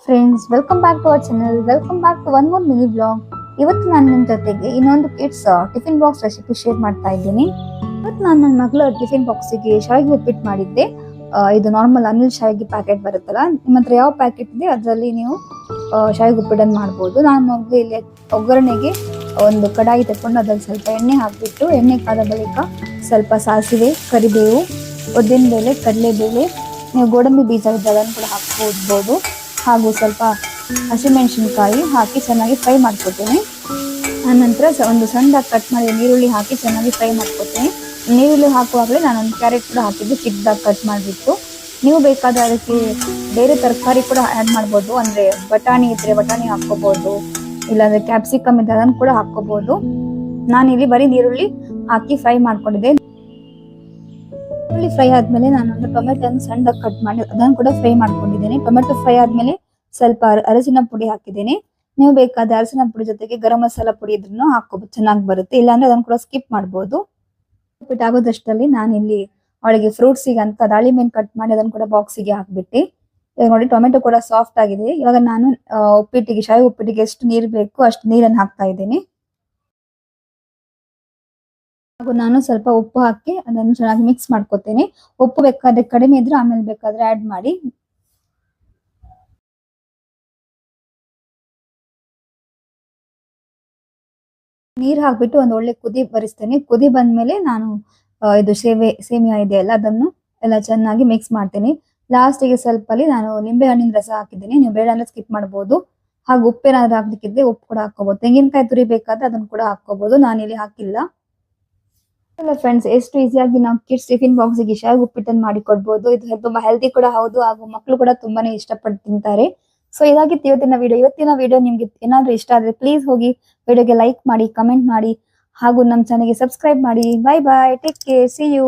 Friends, welcome back to our channel. Welcome back to one more mini blog. ಇವತ್ತು ನಾನು ನಿಮ್ಮ ಜೊತೆಗೆ ಇನ್ನೊಂದು kids tiffin box recipe share ಮಾಡ್ತಾ ಇದ್ದೀನಿ. ಇವತ್ತು ನಾನು ನನ್ನ ಮಗಳ ಟಿಫಿನ್ ಬಾಕ್ಸಿಗೆ ಶಾವಿಗೆ ಉಪ್ಪಿಟ್ಟು ಮಾಡಿದ್ದೆ. ಇದು ನಾರ್ಮಲ್ ಅನಿಲ್ ಶಾವಿಗೆ ಪ್ಯಾಕೆಟ್ ಬರುತ್ತಲ್ಲ, ನಿಮ್ಮ ಹತ್ರ ಯಾವ ಪ್ಯಾಕೆಟ್ ಇದೆ ಅದರಲ್ಲಿ ನೀವು ಶಾವಿಗೆ ಉಪ್ಪಿಟ್ಟನ್ನು ಮಾಡ್ಬೋದು. ನಾನು ಮೊದಲು ಇಲ್ಲಿ ಒಗ್ಗರಣೆಗೆ ಒಂದು ಕಡಾಯಿ ತಗೊಂಡು ಅದ್ರಲ್ಲಿ ಸ್ವಲ್ಪ ಎಣ್ಣೆ ಹಾಕಿಬಿಟ್ಟು, ಎಣ್ಣೆ ಕಾದ ಬಳಿಕ ಸ್ವಲ್ಪ ಸಾಸಿವೆ, ಕರಿಬೇವು, ಉದ್ದಿನಬೇಳೆ, ಕಡಲೆಬೇಳೆ, ನೀವು ಗೋಡಂಬಿ ಬೀಜ ಅದನ್ನು ಕೂಡ ಹಾಕ್ಬೋದು, ಹಾಗೂ ಸ್ವಲ್ಪ ಹಸಿಮೆಣಸಿನಕಾಯಿ ಹಾಕಿ ಚೆನ್ನಾಗಿ ಫ್ರೈ ಮಾಡ್ಕೊತೀನಿ. ಆನಂತರ ಒಂದು ಸಣ್ಣದಾಗಿ ಕಟ್ ಮಾಡಿ ನೀರುಳ್ಳಿ ಹಾಕಿ ಚೆನ್ನಾಗಿ ಫ್ರೈ ಮಾಡ್ಕೊತೀನಿ. ನೀರುಳ್ಳಿ ಹಾಕುವಾಗಲೇ ನಾನೊಂದು ಕ್ಯಾರೆಟ್ ಕೂಡ ಹಾಕಿದ್ದು ಚಿಕ್ಕದಾಗಿ ಕಟ್ ಮಾಡಿಬಿಟ್ಟು. ನೀವು ಬೇಕಾದ ಅದಕ್ಕೆ ಬೇರೆ ತರಕಾರಿ ಕೂಡ ಆ್ಯಡ್ ಮಾಡ್ಬೋದು. ಅಂದರೆ ಬಟಾಣಿ ಇದ್ದರೆ ಬಟಾಣಿ ಹಾಕ್ಕೋಬೋದು, ಇಲ್ಲಾಂದರೆ ಕ್ಯಾಪ್ಸಿಕಮ್ ಇದ್ದರೆ ಅದನ್ನು ಕೂಡ ಹಾಕ್ಕೋಬೋದು. ನಾನಿಲ್ಲಿ ಬರೀ ನೀರುಳ್ಳಿ ಹಾಕಿ ಫ್ರೈ ಮಾಡ್ಕೊಂಡಿದ್ದೆ. ಈರುಳ್ಳಿ ಫ್ರೈ ಆದ್ಮೇಲೆ ನಾನೊಂದು ಟೊಮೆಟೊನ ಸಣ್ಣದಾಗಿ ಕಟ್ ಮಾಡಿ ಅದನ್ನು ಕೂಡ ಫ್ರೈ ಮಾಡ್ಕೊಂಡಿದ್ದೇನೆ. ಟೊಮೆಟೊ ಫ್ರೈ ಆದ್ಮೇಲೆ ಸ್ವಲ್ಪ ಅರಸಿನ ಪುಡಿ ಹಾಕಿದ್ದೇನೆ. ನೀವು ಬೇಕಾದ ಅರಸಿನ ಪುಡಿ ಜೊತೆಗೆ ಗರಂ ಮಸಾಲ ಪುಡಿ ಇದ್ರೂ ಹಾಕೋಬಹುದು, ಚೆನ್ನಾಗಿ ಬರುತ್ತೆ. ಇಲ್ಲಾಂದ್ರೆ ಅದನ್ನು ಕೂಡ ಸ್ಕಿಪ್ ಮಾಡ್ಬೋದು. ಉಪ್ಪಿಟ್ಟು ಆಗೋದಷ್ಟರಲ್ಲಿ ನಾನಿಲ್ಲಿ ಅವಳಿಗೆ ಫ್ರೂಟ್ಸಿಗೆ ಅಂತ ದಾಳಿಂಬೆನ್ ಕಟ್ ಮಾಡಿ ಅದನ್ನು ಕೂಡ ಬಾಕ್ಸಿಗೆ ಹಾಕ್ಬಿಟ್ಟು, ಇವಾಗ ನೋಡಿ ಟೊಮೆಟೊ ಕೂಡ ಸಾಫ್ಟ್ ಆಗಿದೆ. ಇವಾಗ ನಾನು ಉಪ್ಪಿಟ್ಟಿಗೆ ಶಾವಿಗೆ ಉಪ್ಪಿಟ್ಟಿಗೆ ಎಷ್ಟು ನೀರು ಬೇಕು ಅಷ್ಟು ನೀರನ್ನು ಹಾಕ್ತಾ ಇದ್ದೀನಿ. ಹಾಗೂ ನಾನು ಸ್ವಲ್ಪ ಉಪ್ಪು ಹಾಕಿ ಅದನ್ನು ಚೆನ್ನಾಗಿ ಮಿಕ್ಸ್ ಮಾಡ್ಕೊತೇನೆ. ಉಪ್ಪು ಬೇಕಾದ್ರೆ ಕಡಿಮೆ ಇದ್ರೆ ಆಮೇಲೆ ಬೇಕಾದ್ರೆ ಆ್ಯಡ್ ಮಾಡಿ. ನೀರು ಹಾಕ್ಬಿಟ್ಟು ಒಂದು ಒಳ್ಳೆ ಕುದಿ ಬರಿಸ್ತೇನೆ. ಕುದಿ ಬಂದ್ಮೇಲೆ ನಾನು ಇದು ಸೇಮಿಯಾ ಇದೆಯಲ್ಲ ಅದನ್ನು ಎಲ್ಲ ಚೆನ್ನಾಗಿ ಮಿಕ್ಸ್ ಮಾಡ್ತೇನೆ. ಲಾಸ್ಟಿಗೆ ಸ್ವಲ್ಪ ನಾನು ನಿಂಬೆ ಹಣ್ಣಿನ ರಸ ಹಾಕಿದ್ದೀನಿ. ನೀವು ಬೇಡ ಅಂದ್ರೆ ಸ್ಕಿಪ್ ಮಾಡ್ಬೋದು. ಹಾಗೂ ಉಪ್ಪೇನಾದ್ರೂ ಹಾಕ್ಲಿಕ್ಕಿದ್ರೆ ಉಪ್ಪು ಕೂಡ ಹಾಕೋಬಹುದು. ತೆಂಗಿನಕಾಯಿ ತುರಿ ಬೇಕಾದ್ರೆ ಅದನ್ನು ಕೂಡ ಹಾಕೋಬಹುದು. ನಾನಿಲ್ಲಿ ಹಾಕಿಲ್ಲ. ಫ್ರೆಂಡ್ಸ್, ಎಷ್ಟು ಈಸಿಯಾಗಿ ನಾವು ಕಿಡ್ಸ್ ಟಿಫಿನ್ ಬಾಕ್ಸಿಗೆ ಶಾವಿಗೆ ಉಪ್ಪಿಟ್ಟನ್ನು ಮಾಡಿ ಕೊಡ್ಬೋದು. ಇದು ತುಂಬಾ ಹೆಲ್ದಿ ಕೂಡ ಹೌದು, ಹಾಗೂ ಮಕ್ಕಳು ಕೂಡ ತುಂಬಾನೇ ಇಷ್ಟಪಟ್ಟು ತಿಂತಾರೆ. ಸೊ ಇದಾಗಿತ್ತು ಇವತ್ತಿನ ವಿಡಿಯೋ. ನಿಮ್ಗೆ ಏನಾದ್ರೂ ಇಷ್ಟ ಆದ್ರೆ ಪ್ಲೀಸ್ ಹೋಗಿ ವಿಡಿಯೋಗೆ ಲೈಕ್ ಮಾಡಿ, ಕಮೆಂಟ್ ಮಾಡಿ, ಹಾಗೂ ನಮ್ಮ ಚಾನೆಲ್ಗೆ ಸಬ್ಸ್ಕ್ರೈಬ್ ಮಾಡಿ. Bye bye, take care, see you.